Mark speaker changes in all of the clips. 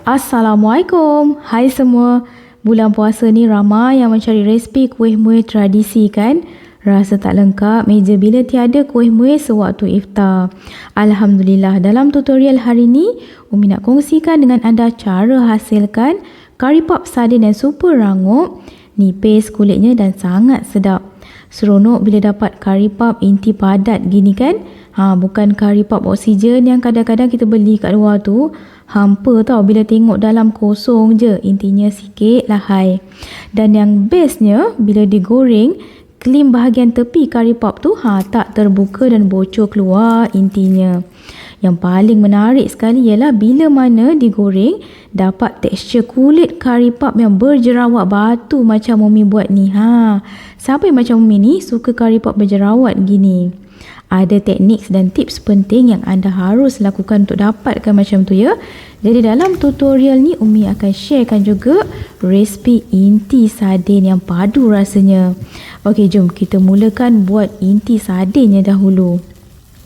Speaker 1: Assalamualaikum. Hai semua. Bulan puasa ni ramai yang mencari resipi kuih-muih tradisi kan? Rasa tak lengkap meja bila tiada kuih-muih sewaktu iftar. Alhamdulillah, dalam tutorial hari ni, Umi nak kongsikan dengan anda cara hasilkan kari pop sardin yang super rangup, nipis kulitnya dan sangat sedap. Seronok bila dapat kari pop inti padat gini kan? Bukan kari pop oksigen yang kadang-kadang kita beli kat luar tu. Hampa tau bila tengok dalam kosong je, intinya sikit lahai. Dan yang bestnya bila digoreng, klim bahagian tepi kari pop tu tak terbuka dan bocor keluar intinya. Yang paling menarik sekali ialah bila mana digoreng dapat tekstur kulit kari pop yang berjerawat batu macam Umi buat ni. Siapa yang macam Umi ni suka kari pop berjerawat gini? Ada teknik dan tips penting yang anda harus lakukan untuk dapatkan macam tu ya. Jadi dalam tutorial ni Umi akan sharekan juga resipi inti sardin yang padu rasanya. Okey, jom kita mulakan buat inti sardinnya dahulu.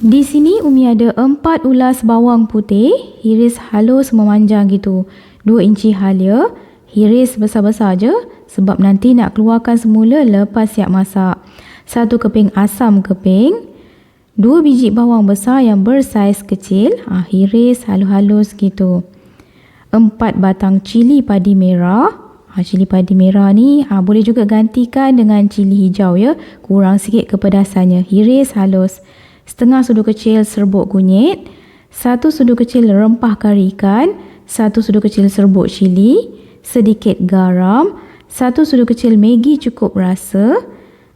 Speaker 1: Di sini Umi ada 4 ulas bawang putih, hiris halus memanjang gitu. 2 inci halia, hiris besar-besar je sebab nanti nak keluarkan semula lepas siap masak. 1 keping asam keping, 2 biji bawang besar yang bersaiz kecil, hiris halus-halus gitu. 4 batang cili padi merah. Cili padi merah ni boleh juga gantikan dengan cili hijau ya. Kurang sikit kepedasannya. Hiris halus. Setengah sudu kecil serbuk kunyit. 1 sudu kecil rempah kari ikan. 1 sudu kecil serbuk cili. Sedikit garam. 1 sudu kecil Maggi cukup rasa.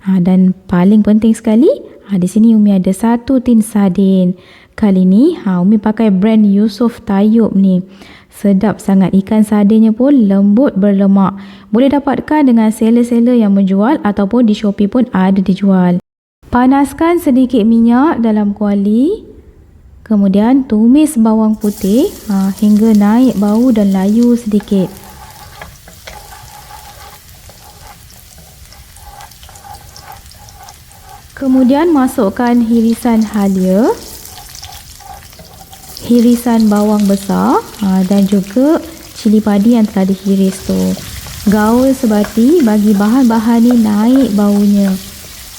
Speaker 1: Dan paling penting sekali, di sini Umi ada 1 tin sardin. Kali ni Umi pakai brand Yusof Tayyub ni. Sedap sangat, ikan sardinnya pun lembut berlemak. Boleh dapatkan dengan seller-seller yang menjual ataupun di Shopee pun ada dijual. Panaskan sedikit minyak dalam kuali. Kemudian tumis bawang putih hingga naik bau dan layu sedikit. Kemudian masukkan hirisan halia, hirisan bawang besar dan juga cili padi yang telah dihiris tu. Gaul sebati bagi bahan-bahan ni naik baunya.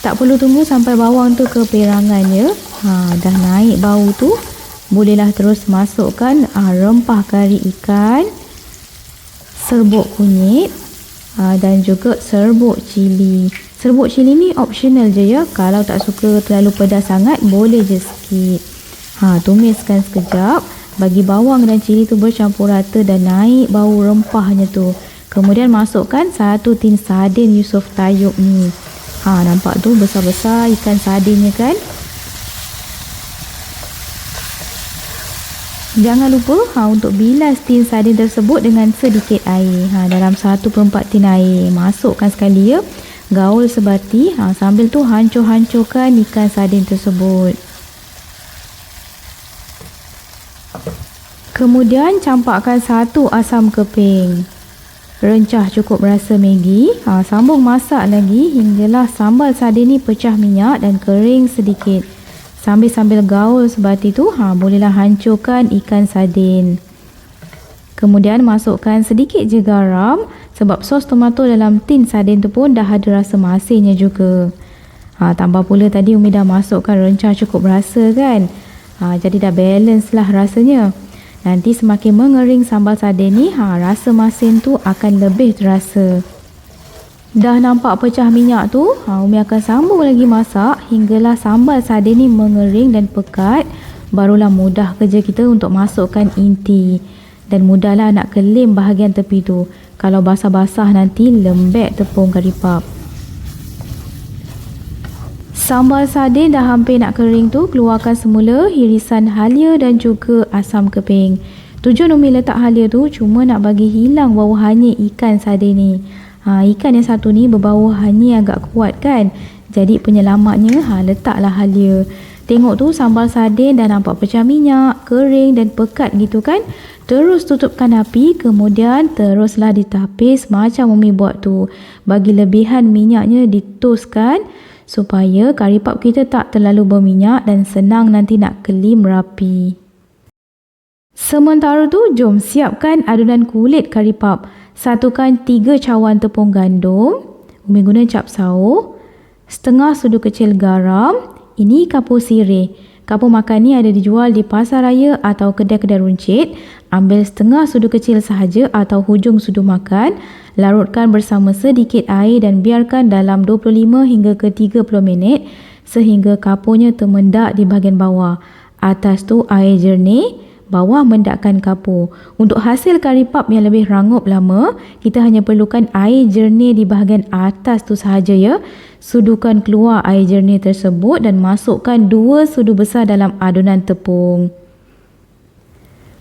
Speaker 1: Tak perlu tunggu sampai bawang tu keperangan ya. Dah naik bau tu, bolehlah terus masukkan rempah kari ikan, serbuk kunyit dan juga serbuk cili. Serbuk cili ni optional je ya. Kalau tak suka terlalu pedas sangat, boleh je skip. Tumiskan sekejap. Bagi bawang dan cili tu bercampur rata dan naik bau rempahnya tu. Kemudian masukkan 1 tin sardin Yusof Tayyub ni. Nampak tu besar-besar ikan sardinnya kan? Jangan lupa untuk bilas tin sardin tersebut dengan sedikit air. Dalam 1/4 tin air. Masukkan sekali ya. Gaul sebati sambil tu hancur-hancurkan ikan sardin tersebut. Kemudian campakkan 1 asam keping. Rencah cukup rasa Maggi. Sambung masak lagi hinggalah sambal sardin ni pecah minyak dan kering sedikit. Sambil gaul sebati tu bolehlah hancurkan ikan sardin. Kemudian masukkan sedikit je garam sebab sos tomato dalam tin sardin tu pun dah ada rasa masinnya juga. Tambah pula tadi Umi dah masukkan rencah cukup rasa kan. Jadi dah balance lah rasanya. Nanti semakin mengering sambal sardin ni, rasa masin tu akan lebih terasa. Dah nampak pecah minyak tu, Umi akan sambung lagi masak hinggalah sambal sardin ni mengering dan pekat. Barulah mudah kerja kita untuk masukkan inti. Dan mudahlah nak kelim bahagian tepi tu. Kalau basah-basah nanti lembek tepung kari pop. Sambal sardin dah hampir nak kering tu, keluarkan semula hirisan halia dan juga asam keping. Tujuan Umi letak halia tu cuma nak bagi hilang bau hanyir ikan sardin ni. Ikan yang satu ni berbau hanyir agak kuat kan. Jadi penyelamatnya letaklah halia. Tengok tu sambal sardin dah nampak pecah minyak, kering dan pekat gitu kan. Terus tutupkan api, kemudian teruslah ditapis macam Umi buat tu. Bagi lebihan minyaknya ditoskan supaya kari pop kita tak terlalu berminyak dan senang nanti nak kelim rapi. Sementara tu, jom siapkan adunan kulit kari pap. Satukan 3 cawan tepung gandum. Umi guna cap saus. Setengah sudu kecil garam. Ini kapur sirih. Kapur makan ni ada dijual di pasar raya atau kedai-kedai runcit. Ambil setengah sudu kecil sahaja atau hujung sudu makan. Larutkan bersama sedikit air dan biarkan dalam 25 hingga ke 30 minit sehingga kapurnya termendak di bahagian bawah. Atas tu air jernih, bawah mendakkan kapur. Untuk hasil kari pap yang lebih rangup lama, kita hanya perlukan air jernih di bahagian atas tu sahaja ya. Sudukan keluar air jernih tersebut dan masukkan 2 sudu besar dalam adunan tepung.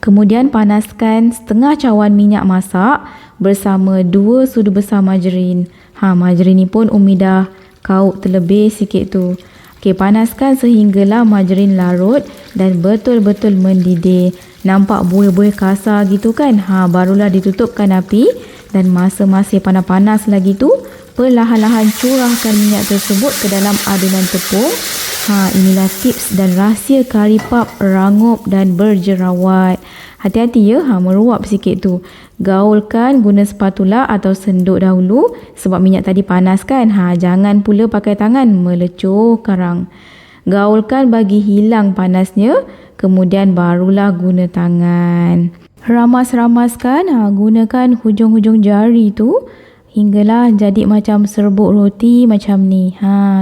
Speaker 1: Kemudian panaskan setengah cawan minyak masak bersama 2 sudu besar margarin. Margarin ni pun Umi dah kaut terlebih sikit tu. Okey, panaskan sehinggalah margarin larut dan betul-betul mendidih. Nampak buih-buih kasar gitu kan? Barulah ditutupkan api dan masa masih panas-panas lagi tu, perlahan-lahan curahkan minyak tersebut ke dalam adunan tepung. Inilah tips dan rahsia kari pap rangup dan berjerawat. Hati-hati ya, meruap sikit tu. Gaulkan guna spatula atau senduk dahulu sebab minyak tadi panas kan. Jangan pula pakai tangan, melecur karang. Gaulkan bagi hilang panasnya, kemudian barulah guna tangan. Ramas-ramaskan, gunakan hujung-hujung jari tu hinggalah jadi macam serbuk roti macam ni.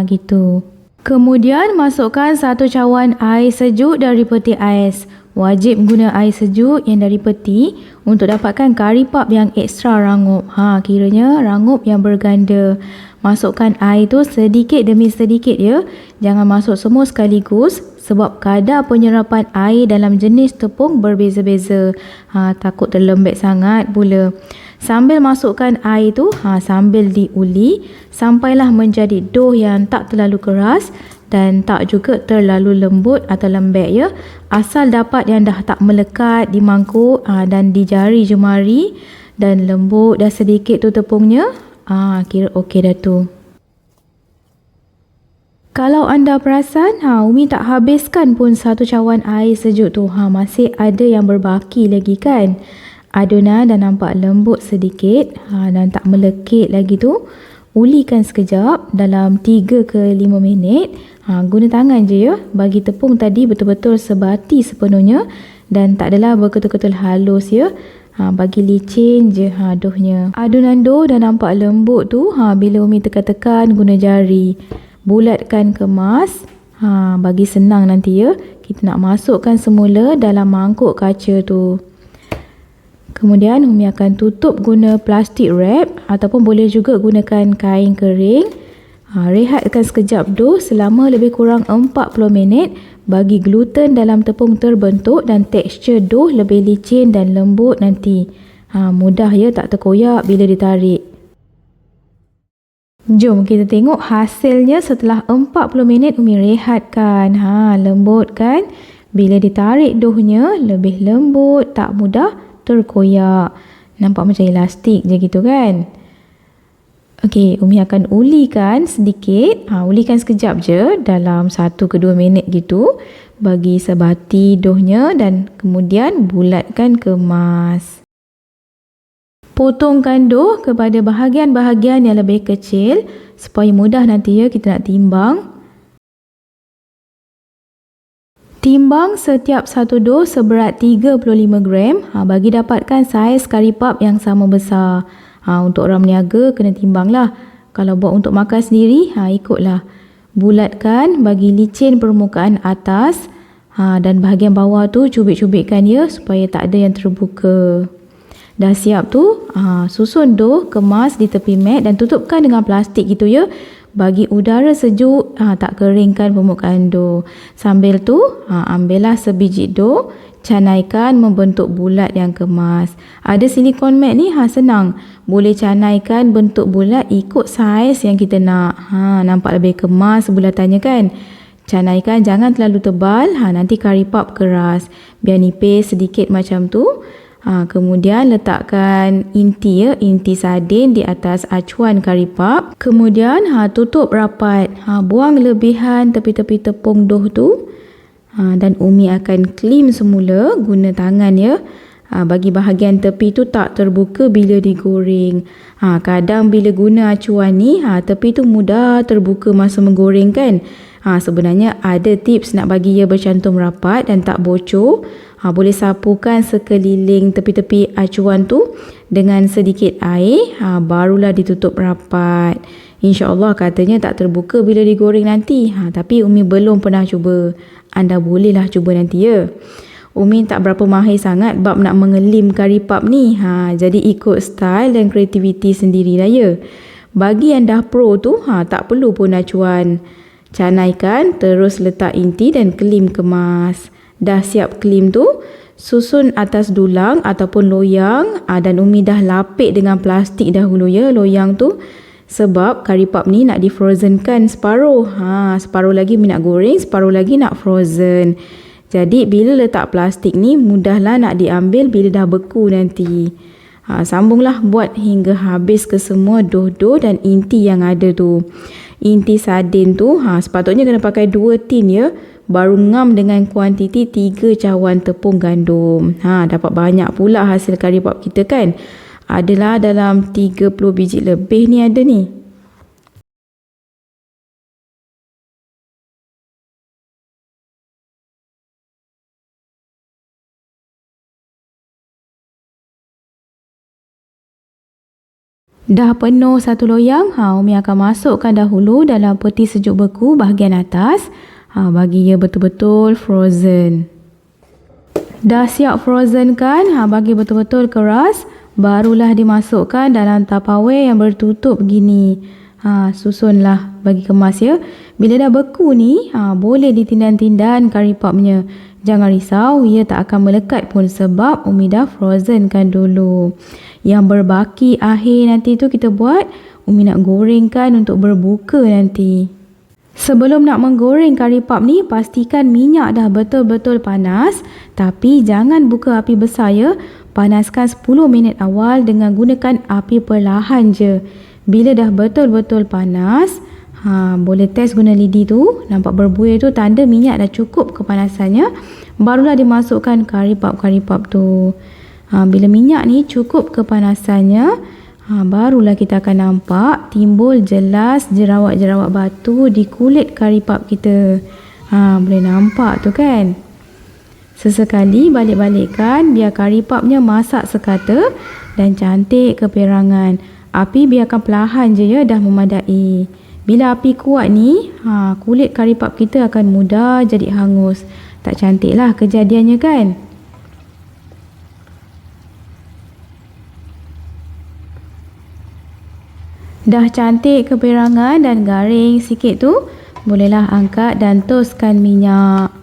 Speaker 1: Gitu. Kemudian masukkan 1 cawan air sejuk dari peti ais. Wajib guna air sejuk yang dari peti untuk dapatkan kari pap yang ekstra rangup. Kiranya rangup yang berganda. Masukkan air tu sedikit demi sedikit ya. Jangan masuk semua sekaligus sebab kadar penyerapan air dalam jenis tepung berbeza-beza. Takut terlembek sangat pula. Sambil masukkan air tu, sambil diuli sampailah menjadi dough yang tak terlalu keras dan tak juga terlalu lembut atau lembek ya. Asal dapat yang dah tak melekat di mangkuk dan di jari jemari dan lembut dah sedikit tu tepungnya, kira okey dah tu. Kalau anda perasan, Umi tak habiskan pun 1 cawan air sejuk tu. Masih ada yang berbaki lagi kan. Adunan dah nampak lembut sedikit dan tak melekit lagi tu. Ulikan sekejap dalam 3 ke 5 minit. Guna tangan je ya. Bagi tepung tadi betul-betul sebati sepenuhnya dan tak adalah berketul-ketul halus ya. Bagi licin je doughnya. Adunan dough dah nampak lembut tu. Bila Umi tekan-tekan guna jari. Bulatkan kemas. Bagi senang nanti ya. Kita nak masukkan semula dalam mangkuk kaca tu. Kemudian Umi akan tutup guna plastik wrap ataupun boleh juga gunakan kain kering. Rehatkan sekejap dough selama lebih kurang 40 minit bagi gluten dalam tepung terbentuk dan tekstur dough lebih licin dan lembut nanti. Mudah ya, tak terkoyak bila ditarik. Jom kita tengok hasilnya setelah 40 minit Umi rehatkan. Lembut kan? Bila ditarik doughnya lebih lembut, tak mudah terkoyak. Nampak macam elastik je gitu kan. Okey, Umi akan ulikan sedikit. Ulikan sekejap je dalam 1 ke 2 minit gitu. Bagi sebati doughnya dan kemudian bulatkan kemas. Potongkan dough kepada bahagian-bahagian yang lebih kecil supaya mudah nanti ya kita nak timbang. Timbang setiap satu dough seberat 35 gram bagi dapatkan saiz kari pap yang sama besar. Untuk orang berniaga kena timbang lah. Kalau buat untuk makan sendiri, ikutlah. Bulatkan bagi licin permukaan atas dan bahagian bawah tu cubit-cubitkan ya supaya tak ada yang terbuka. Dah siap tu, susun dough, kemas di tepi mat dan tutupkan dengan plastik gitu ya. Bagi udara sejuk, tak keringkan permukaan dough. Sambil tu, ambillah sebiji dough, canaikan membentuk bulat yang kemas. Ada silikon mat ni, senang. Boleh canaikan bentuk bulat ikut saiz yang kita nak. Nampak lebih kemas bulatannya kan? Canaikan jangan terlalu tebal, nanti kari pap keras. Biar nipis sedikit macam tu. Kemudian letakkan inti ya, inti sardin di atas acuan kari pap. Kemudian tutup rapat. Buang lebihan tepi-tepi tepung dough tu. Dan Umi akan clean semula guna tangan ya. Bagi bahagian tepi tu tak terbuka bila digoreng. Kadang bila guna acuan ni, tepi tu mudah terbuka masa menggoreng kan. Sebenarnya ada tips nak bagi ia bercantum rapat dan tak bocor. Boleh sapukan sekeliling tepi-tepi acuan tu dengan sedikit air, barulah ditutup rapat. InsyaAllah katanya tak terbuka bila digoreng nanti. Tapi Umi belum pernah cuba. Anda bolehlah cuba nanti ya. Umi tak berapa mahir sangat bab nak mengelim kari pap ni. Jadi ikut style dan kreativiti sendiri lah ya. Bagi yang dah pro tu, tak perlu pun acuan. Canaikan, terus letak inti dan kelim kemas. Dah siap kelim tu, susun atas dulang ataupun loyang. Dan Umi dah lapik dengan plastik dahulu ya loyang tu. Sebab kari pap ni nak difrozenkan separuh. Separuh lagi Umi nak goreng, separuh lagi nak frozen. Jadi bila letak plastik ni mudahlah nak diambil bila dah beku nanti. Sambunglah buat hingga habis ke semua doh-doh dan inti yang ada tu. Inti sardin tu sepatutnya kena pakai 2 tin ya. Baru ngam dengan kuantiti 3 cawan tepung gandum. Dapat banyak pula hasil kari pap kita kan. Adalah dalam 30 biji lebih ni ada ni. Dah penuh satu loyang, Umi akan masukkan dahulu dalam peti sejuk beku bahagian atas. Bagi ia betul-betul frozen. Dah siap frozen kan, bagi betul-betul keras, barulah dimasukkan dalam tupperware yang bertutup begini. Susunlah bagi kemas ya. Bila dah beku ni, boleh ditindan-tindan kari papnya. Jangan risau, ia tak akan melekat pun sebab Umi dah frozen kan dulu. Yang berbaki akhir nanti tu kita buat, Umi nak gorengkan untuk berbuka nanti. Sebelum nak menggoreng kari pap ni, pastikan minyak dah betul-betul panas. Tapi jangan buka api besar ya. Panaskan 10 minit awal dengan gunakan api perlahan je. Bila dah betul-betul panas, boleh test guna lidi tu. Nampak berbuih tu tanda minyak dah cukup kepanasannya. Barulah dimasukkan kari pap tu. Bila minyak ni cukup kepanasannya, barulah kita akan nampak timbul jelas jerawat-jerawat batu di kulit kari pap kita. Boleh nampak tu kan. Sesekali balik-balikkan biar kari papnya masak sekata dan cantik keperangan. Api biarkan perlahan je ya, dah memadai. Bila api kuat ni, kulit kari pap kita akan mudah jadi hangus. Tak cantiklah kejadiannya kan. Dah cantik keperangan dan garing sikit tu, bolehlah angkat dan toskan minyak.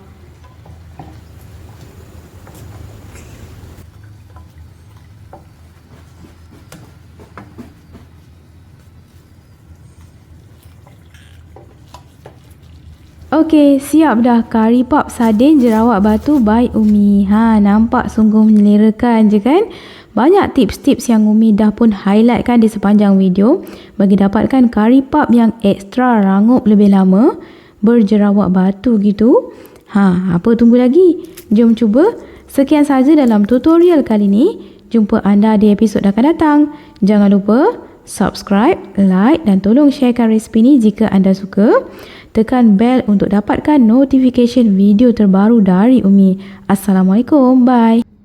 Speaker 1: Okey, siap dah kari pap sardin jerawat batu by Umi. Nampak sungguh menyelerakan je kan? Banyak tips-tips yang Umi dah pun highlightkan di sepanjang video bagi dapatkan kari pap yang ekstra rangup lebih lama, berjerawat batu gitu. Apa tunggu lagi? Jom cuba. Sekian sahaja dalam tutorial kali ni. Jumpa anda di episod akan datang. Jangan lupa subscribe, like dan tolong sharekan resipi ni jika anda suka. Tekan bell untuk dapatkan notification video terbaru dari Umi. Assalamualaikum. Bye.